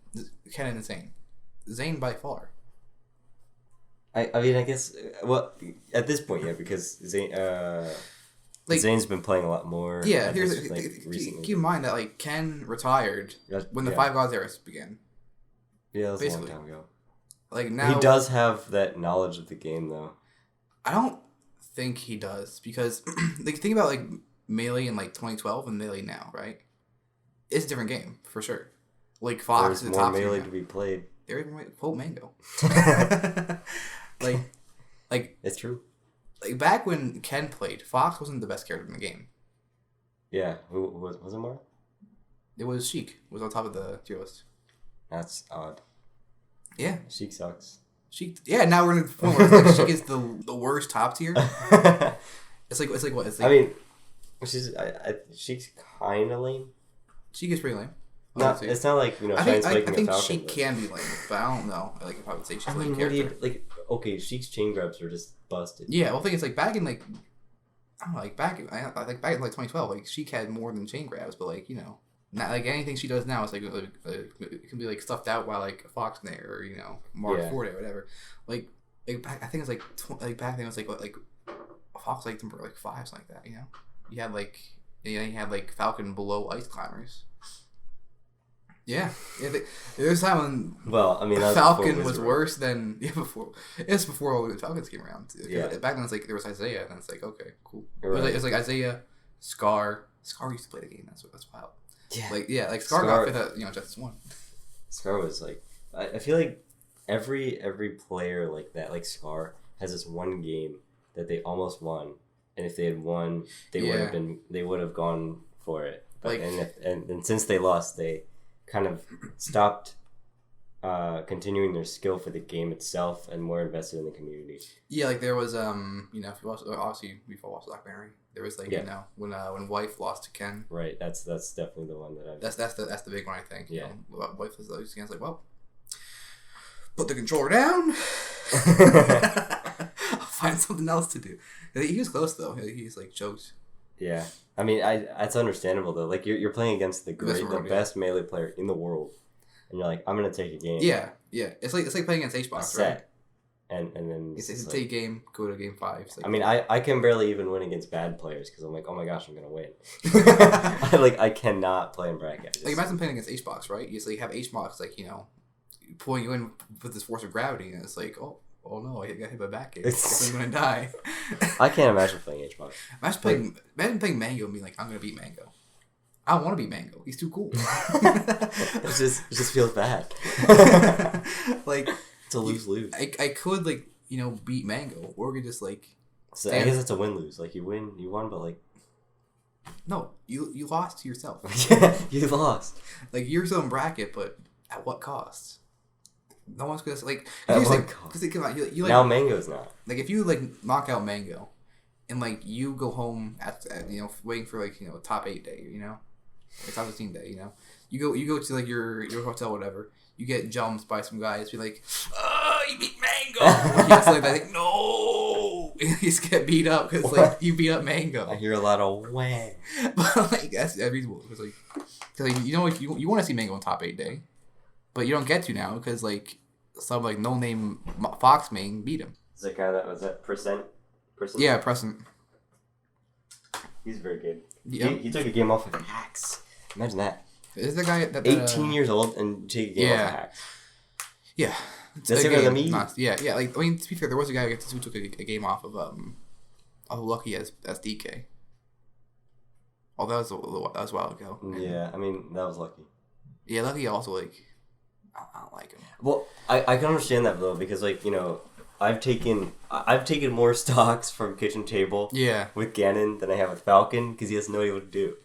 and Zane? Zane by far. I mean, I guess, well, at this point, yeah, because Zane, Zane's been playing a lot more. Yeah, recently. Keep in mind that like Ken retired when the Five Gods era began. Yeah, that was basically a long time ago. Like now, he does have that knowledge of the game, though. I don't think he does, because like think about like Melee in like 2012 and Melee now, right? It's a different game for sure. Like Fox is the top Melee to be played. There even quote Mango. like it's true. Like back when Ken played, Fox wasn't the best character in the game. Yeah, who was it? More? It was Sheik. It was on top of the tier list. That's odd. Yeah, Sheik sucks. Sheik. Yeah, now we're in the point where like Sheik is the worst top tier. It's like what? It's like, I mean, Sheik's kind of lame. Sheik is pretty lame. It's not like I think Sheik can be lame, but I don't know. Like if I would say she's like a character. Okay, Sheik's chain grabs are just busted. Yeah, well, the thing is like back in like I don't know, like back in like 2012, like Sheik had more than chain grabs, but like not like anything she does now is like it can be like stuffed out by like a Fox Nair or Mark Ford or whatever. Like back, I think it's like back then it was like Fox like number like 5 something like that. You had like you had like Falcon below Ice Climbers. Yeah. There was a time when Falcon was worse than before. It's before all the Falcons came around. Yeah. Back then it's like there was Isaiah, and it's like okay, cool. Right. It was like Isaiah, Scar. Scar used to play the game. That's wild. Yeah. Like Scar got fifth at Justice 1. Scar was like, I feel like every player like that, like Scar, has this one game that they almost won, and if they had won, they would have gone for it. But and since they lost, they kind of stopped continuing their skill for the game itself and more invested in the community. Yeah, like there was if you watch, obviously we've all watched the documentary. There was like when Wife lost to Ken. Right, that's definitely the one that I. That's the big one, I think. Yeah, Wife was like, Ken's like, well, put the controller down. I'll find something else to do. He was close though. He's like choked. Yeah, I mean, that's understandable though. Like you're playing against the best Melee player in the world, and you're like, I'm gonna take a game. Yeah. It's like playing against HBox, right? And then it's take a game, go to game 5. I mean, I can barely even win against bad players because I'm like, oh my gosh, I'm gonna win. I cannot play in bracket. Like imagine playing against HBox, right? You have HBox like pulling you in with this force of gravity, and it's like, oh no, I got hit by back kick. I'm gonna die. I can't imagine playing HBox. Imagine playing Mango and being like, I'm gonna beat Mango. I don't want to beat Mango. He's too cool. it just feels bad. Like it's a lose. I could beat Mango, or we could just like. So I guess it's a win-lose. Like you won, but like. No, you lost to yourself. Yeah, you lost. Like you're still in bracket, but at what cost? No one's gonna like. At what cost? Because now now Mango's not. Like if you knock out Mango, and like you go home at waiting for like top 8 day, or top 15 day, you go to like your hotel, whatever. You get jumped by some guys, be like, "Oh, you beat Mango." He's like, no, you just get beat up because like you beat up Mango. I hear a lot of whang. But like that's reasonable because you want to see Mango in top 8 day, but you don't get to now because like some like no name Fox main beat him. Is that guy that was that percent? Yeah, Present. He's very good. Yeah. He took a game off of hacks. Imagine that. Is the guy that 18 years old and take a game off of hacks? Yeah. That's bigger than me. Yeah. Like to be fair, there was a guy who took a game off of Lucky as DK. Oh, that was a while ago. Yeah, I mean that was Lucky. Yeah, Lucky also like I don't like him. Well, I can understand that though because like I've taken more stocks from Kitchen Table with Ganon than I have with Falcon because he has no idea what to do.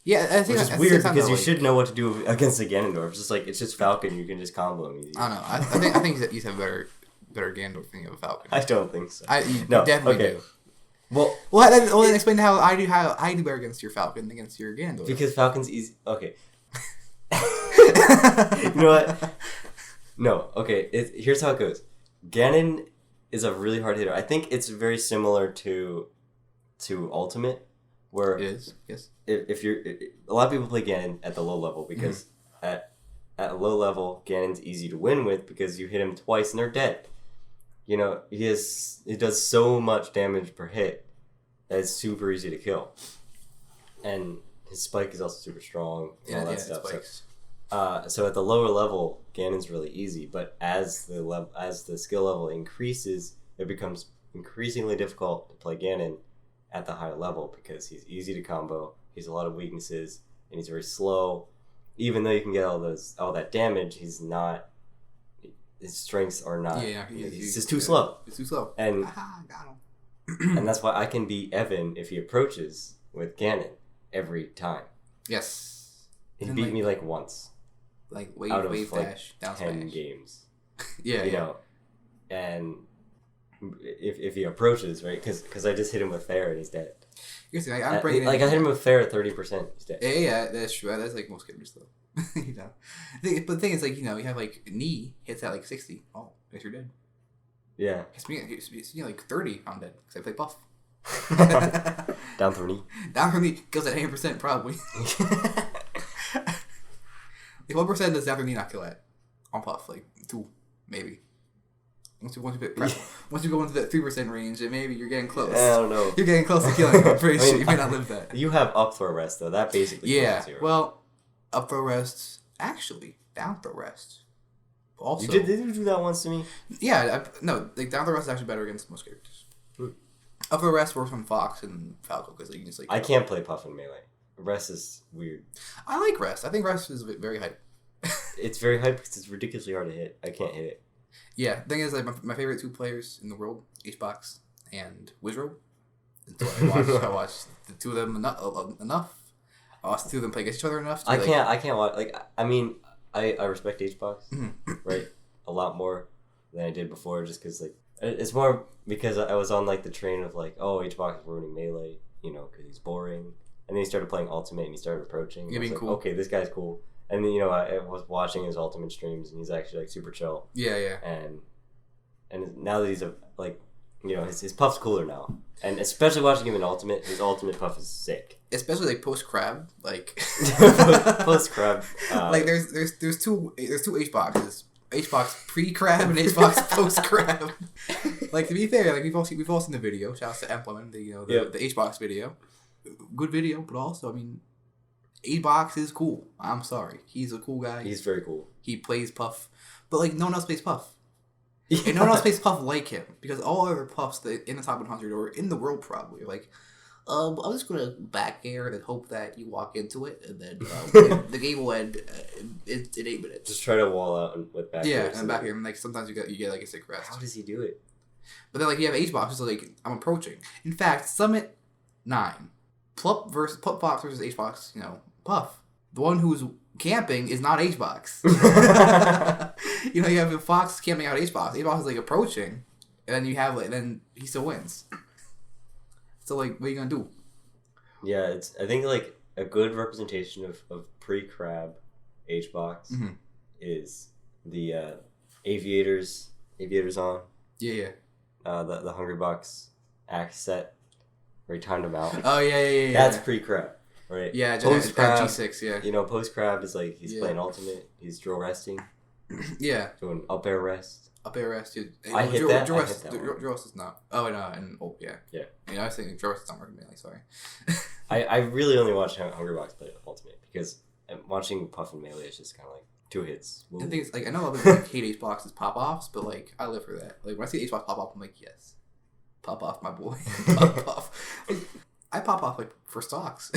Yeah, I think which is weird because you should know what to do against the Ganondorf. It's just Falcon. You can just combo him easy. I don't know. I think he's a better Ganondorf than a Falcon. I don't think so. No, definitely do. Well, then explain how I do better against your Falcon than against your Ganondorf. Because Falcon's easy. Okay. You know what? No. Okay. Here's how it goes. Ganon is a really hard hitter. I think it's very similar to Ultimate, where it is. Yes. If you're a lot of people play Ganon at the low level because at a low level Ganon's easy to win with because you hit him twice and they're dead. He does so much damage per hit that it's super easy to kill, and his spike is also super strong and all that stuff. So at the lower level, Ganon's really easy, but as the skill level increases, it becomes increasingly difficult to play Ganon at the higher level because he's easy to combo. He has a lot of weaknesses, and he's very slow. Even though you can get all that damage, he's not. His strengths are not. Yeah, he's just too slow. He's too slow. And got him. And that's why I can beat Evan if he approaches with Ganon every time. Yes. He beat me like once. Like wave dash, down 10 smash. games. Yeah. And if he approaches, right? Because I just hit him with fair and he's dead. I'm bringing I hit him with fair at 30%. He's dead. Yeah, that's true. That's like most gamers though. But the thing is, like you have like knee hits at like 60. Oh, guess you're dead. Yeah. It's me like 30. I'm dead because I play buff. Down for knee. Down for knee goes at 80% probably. Like, what percent does down for knee not kill at on puff? Like 2, maybe. Once you go into that 3% range, and maybe you're getting close. I don't know. You're getting close to killing. I'm pretty sure you may not live that. You have up throw rest though. That basically kills 0. Well, up throw rest actually down throw rest. Also, did you do that once to me? Yeah, like down throw rest is actually better against most characters. Up throw rest works on Fox and Falco because you can just like. I can't play Puff in melee. Rest is weird. I like rest. I think rest is very hype. It's very hype because it's ridiculously hard to hit. I can't hit it. Yeah, the thing is, like my favorite 2 players in the world, Hbox and Wizrobe. So I watched the 2 of them enough. I watched the 2 of them play against each other enough. I can't watch. Like, I mean, I respect Hbox, right, a lot more than I did before, just because like it's more because I was on like the train of like, oh, Hbox is ruining melee, because he's boring, and then he started playing Ultimate and he started approaching. Yeah, being like, cool. Okay, this guy's cool. And then I was watching his Ultimate streams, and he's actually like super chill. Yeah. And now that he's his puff's cooler now, and especially watching him in Ultimate, his Ultimate puff is sick. Especially like post crab, like post crab. Like there's two Hboxes, Hbox pre crab and Hbox post crab. Like to be fair, like we've all seen the video. Shouts to Implement, the Hbox video, good video, but also I mean. Hbox is cool. I'm sorry. He's a cool guy. He's very cool. He plays Puff. But, like, no one else plays Puff. Yeah. And no one else plays Puff like him. Because all other Puffs in the top 100 or in the world probably are like, I'm just going to back air and hope that you walk into it and then the game will end in 8 minutes. Just try to wall out with back air. Yeah, and back air. And, like, sometimes you get like, a sick rest. How does he do it? But then, like, you have Hbox, so, like, I'm approaching. In fact, Summit 9. Plup Fox versus Hbox, Puff. The one who's camping is not Hbox. You have a Fox camping out Hbox. Hbox is like approaching, and then you have then he still wins. So like, what are you gonna do? Yeah, I think like a good representation of pre-crab HBox is the aviators on. Yeah. The Hungry Box axe set where he timed them out. Oh yeah. That's pre-crab, right? Yeah, post crab G6. Yeah. You know, post crab is like he's playing ultimate. He's drill resting. Yeah. Doing up air rest. Up air rest, dude. I hit that. Drill rest is not. Oh no, yeah. Yeah. I was thinking drill rest is not working mainly. Sorry. I really only watch Hungry Box play ultimate because watching Puff and Melee is just kind of like 2 hits. The thing is, like, I know a lot of people like, hate HBox's pop-offs, but, like, I live for that. Like, when I see HBox pop off, I'm like, yes. Pop off, my boy. Pop off. Like, I pop off, like, for stocks.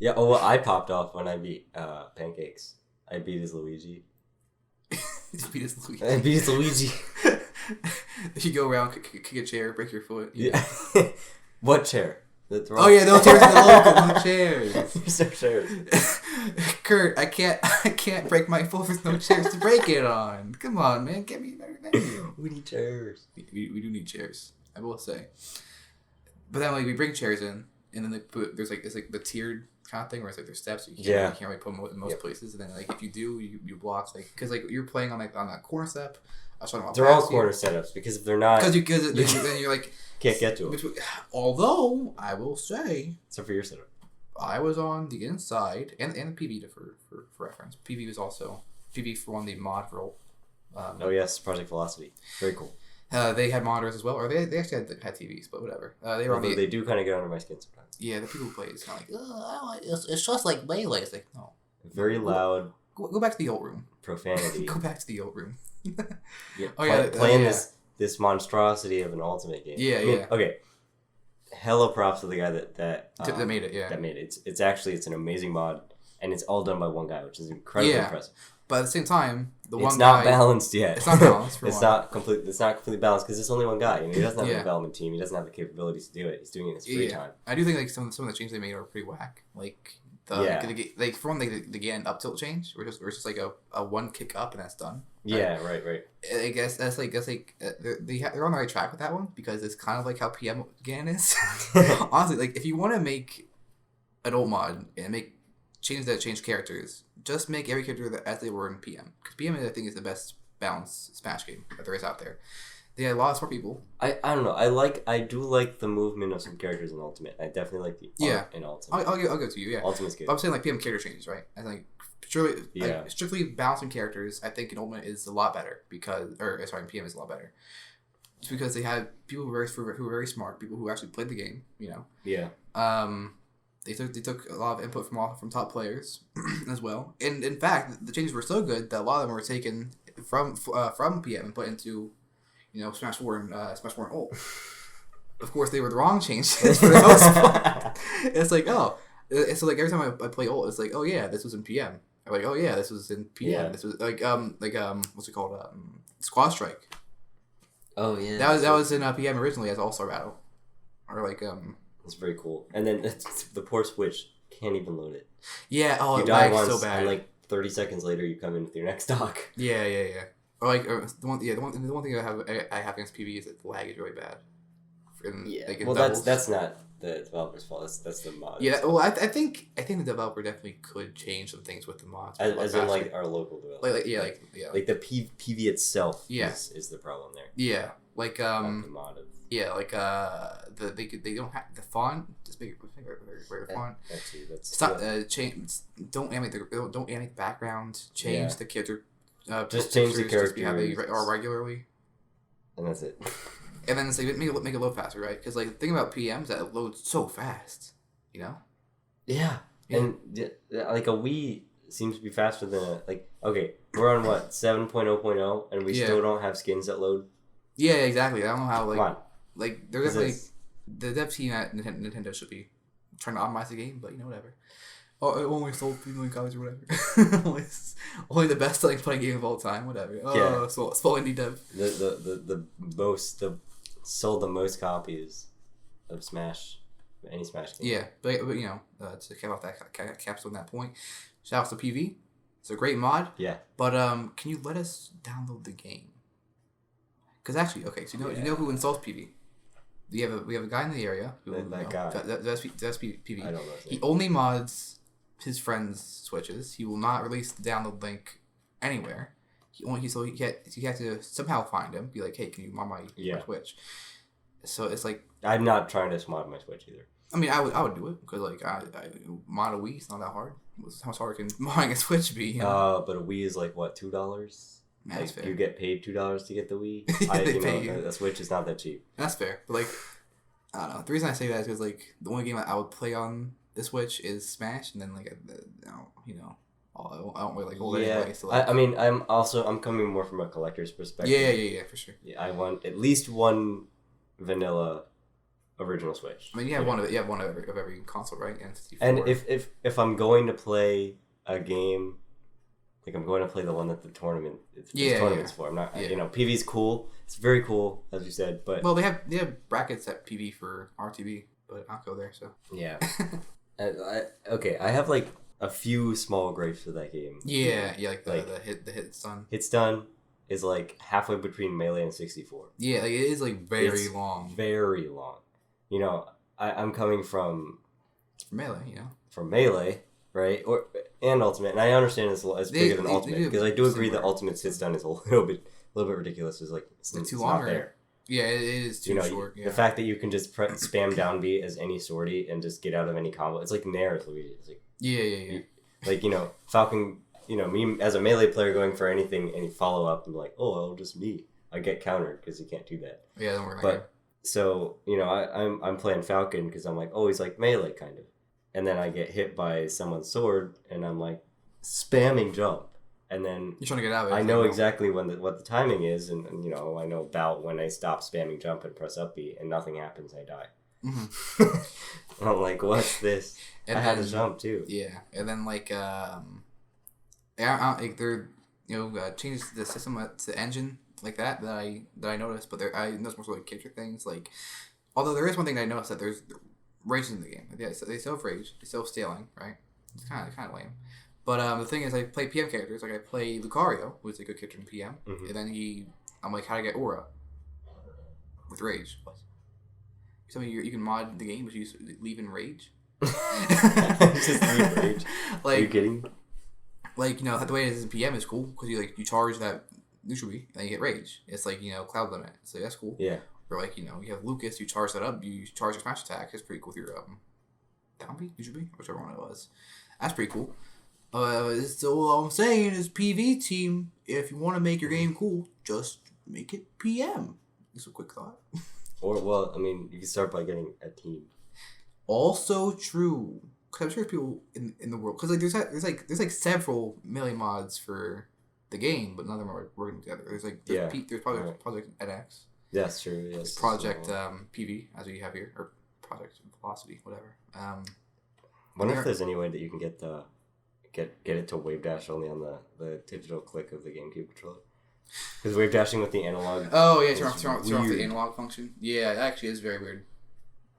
Yeah, well, I popped off when I beat Pancakes. I beat his Luigi. Beat his Luigi. I beat his Luigi. You go around, kick a chair, break your foot. Yeah. What chair? Oh yeah, those chairs are the local chairs. There's no chairs. Kurt, I can't break my foot. There's no chairs to break it on. Come on, man, get me a better venue. We need chairs. We do need chairs. I will say. But then like we bring chairs in, and then there's like it's like the tiered kind of thing where it's like there's steps. So you can't really put them in most places. And then like if you do, you block like because like you're playing on that corner step. I was talking about they're all corner setups because if they're not because then you're like. Can't get to it. Although, I will say... Except for your setup. I was on the inside, and PV for reference. PV was also... PV for on the mod role. Oh yes, Project Velocity. Very cool. They had monitors as well, or they actually had TVs, but whatever. They were on they do kind of get under my skin sometimes. Yeah, the people who play is kind of like, it's just like Melee. It's like, no. Very loud. Go back to the old room. Profanity. Go back to the old room. Playing this monstrosity of an ultimate game. Yeah, I mean, okay. Hella props to the guy that made it. Yeah, that made it. It's an amazing mod, and it's all done by one guy, which is incredibly impressive. But at the same time, it's not balanced yet. It's not balanced. It's not completely balanced because it's only one guy. He doesn't have a development team. He doesn't have the capabilities to do it. He's doing it in his free time. I do think like some of the changes they made are pretty whack. Like like from the Gan up tilt change, where it's just like a one kick up and that's done. Yeah, right. I guess they're on the right track with that one because it's kind of like how PM Gan is. Honestly, like if you want to make an old mod and make changes that change characters, just make every character as they were in PM. Because PM, I think, is the best balanced Smash game that there is out there. They had a lot of smart people. I don't know. I do like the movement of some characters in Ultimate. I definitely like the art in Ultimate. I'll go to you. Yeah, Ultimate's good. But I'm saying like PM character changes, right? I think strictly balancing characters. I think in Ultimate is a lot better in PM is a lot better. It's because they had people who were very smart, people who actually played the game. You know. Yeah. They took a lot of input from top players as well. And in fact, the changes were so good that a lot of them were taken from PM and put into Smash 4 and Smash 4 and Ult. Of course, they were the wrong changes for the most part. It's like, it's like every time I play Ult, it's like, oh yeah, this was in PM. I'm like, oh yeah, this was in PM. Yeah. This was what's it called? Squad Strike. Oh yeah. That was in PM originally as All-Star Battle, or like It's very cool. And then the poor Switch can't even load it. Yeah. Oh, you it die lags once, so bad. and like 30 seconds later, you come in with your next stock. Yeah. Or like the one thing I have against PvE is that the lag is really bad. That's not the developer's fault. That's the mod. Yeah, well, I think the developer definitely could change some things with the mods. As in like our local developer. Like the PV itself. Is the problem there. Yeah, like the mod of. Yeah, like they don't have the font. Just make it very font. Stop change. Don't animate the background. Change the character. Just change the character how they are regularly. And that's it. And then it's like make it load faster, right? Because like the thing about PM is that it loads so fast, you know. Yeah. And like a Wii seems to be faster than okay, we're on what 7.0.0 and we still don't have skins that load. Yeah, exactly. I don't know how Come on. Like there's definitely the dev team at Nintendo should be trying to optimize the game, but whatever. Oh, it only sold 3 million copies or whatever. only the best selling playing game of all time, whatever. Oh, small indie dev. Sold the most copies of Smash, any Smash game. Yeah, but to cap off that capstone that point, shout out to PV. It's a great mod. Yeah. But can you let us download the game? Because actually, okay, so you know who installs PV? we have a guy in the area who that guy. That's PV. I don't know. He only mods his friends' Switches. He will not release the download link anywhere. He had to somehow find him. Be like, hey, can you mod my Switch? So it's like I'm not trying to mod my Switch either. I mean, I would do it because like I mod a Wii. It's not that hard. How much harder can modding a Switch be? You know? But a Wii is like what, $2? That's fair. You get paid $2 to get the Wii. The Switch is not that cheap. That's fair. But like, I don't know. The reason I say that is because like the only game I would play on the Switch is Smash, and then like I don't really like hold it anyway. So, like, I mean, I'm coming more from a collector's perspective. Yeah, for sure. Yeah, I want at least one vanilla original Switch. I mean, you have one of every console, right? And if I'm going to play a game, like I'm going to play the one that the tournament tournament's for. I'm not, PV's cool. It's very cool, as you said, but well, they have brackets at PV for RTB, but I'll go there. So yeah. I have like a few small gripes with that game. Yeah, like the hit's done. Hit's done is like halfway between Melee and 64. Yeah, like, it is like very long. Very long. You know, I'm coming from Melee, from Melee, right? And Ultimate, and I understand it's bigger than Ultimate because I do agree that Ultimate's hits done is a little bit ridiculous. It's like it's too long. Not there. Yeah, it is too short. Yeah. The fact that you can just spam down B as any sortie and just get out of any combo, it's like Nair as Luigi. It's like like Falcon. Me as a Melee player going for any follow up, I'm like, I'll just me. I get countered because you can't do that. Yeah, don't worry. But so I'm playing Falcon because I'm like, he's like Melee kind of, and then I get hit by someone's sword and I'm like spamming jump, and then you're trying to get out of it. I know exactly what the timing is, and I know about when I stop spamming jump and press up B and nothing happens, I die. Mm-hmm. I'm like, what's this? And I had to jump too. Yeah, and then like they're changed the system to the engine like that I noticed, but I noticed more like character things. Like, although there is one thing that I noticed that there's rage in the game. Yeah, so they still have rage, they still have stealing, right? It's kind of lame. But the thing is, I play PM characters. Like I play Lucario, who's a good character in PM, and then I'm like, how to get Aura with rage? What? You tell me you can mod the game, but you leave in rage. Just leave rage. Like, are you kidding? Like, the way it is in PM is cool because you charge that neutral B and you get rage. It's like cloud limit, so that's cool. Yeah. Or like you have Lucas, you charge that up, you charge your smash attack. It's pretty cool with your down B, neutral B, whichever one it was. That's pretty cool. So all I'm saying is PV team, if you want to make your game cool, just make it PM. Just a quick thought. Or you can start by getting a team. Also true. Because I'm sure there's people in the world. Because there's several Melee mods for the game, but none of them are working together. There's Project NX. That's true. Yes. Project PV, as we have here, or Project Velocity, whatever. Wonder if there's any way that you can get it to wave dash only on the digital click of the GameCube controller. Because wave dashing with the analog. Oh yeah, turn off the analog function. Yeah, it actually is very weird.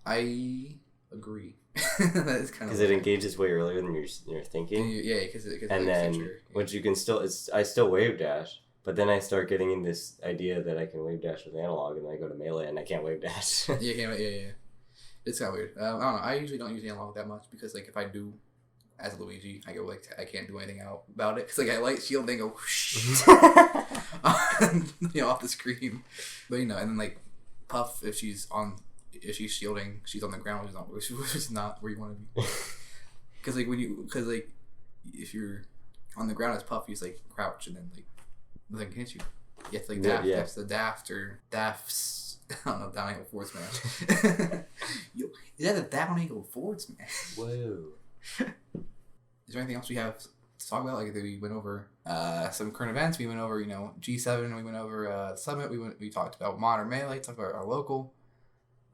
I agree. That is kind of because it engages way earlier than you're thinking. Yeah, because and then which you can still I still wave dash, but then I start getting in this idea that I can wave dash with analog, and then I go to Melee and I can't wave dash. Yeah. It's kind of weird. I don't know. I usually don't use analog that much because if I do. As Luigi, I go I can't do anything about it because I light shield and go whoosh, off the screen. But and then Puff, if she's shielding, she's on the ground, which is not where you want to be. Because if you're on the ground as Puff, you just crouch and then nothing can hit you. You have to daft. Yeah. That's the daft or daft's. I don't know, down angle forward smash. Is that a down angle forward smash? Whoa. Is there anything else we have to talk about? We went over some current events. We went over G7. We went over Summit. We talked about modern Melee. Talked about our local.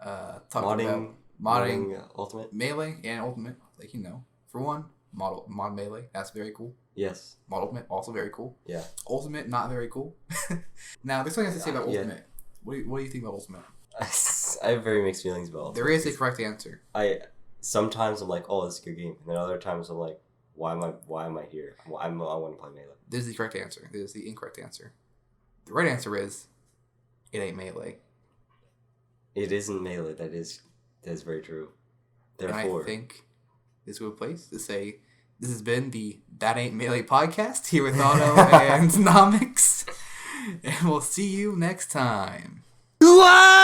Talked about modding Ultimate Melee and Ultimate. For one, mod Melee. That's very cool. Yes. Mod Ultimate also very cool. Yeah. Ultimate not very cool. Now there's something I have to say about Ultimate. What do you think about Ultimate? I have very mixed feelings about Ultimate. There is a correct answer. Sometimes I'm like, this is a good game, and then other times I'm like, why am I here? I want to play Melee. This is the correct answer. This is the incorrect answer. The right answer is, it ain't Melee. It isn't Melee. That is very true. Therefore, and I think this is a good place to say this has been the That Ain't Melee podcast here with Otto and Nomics. And we'll see you next time. What?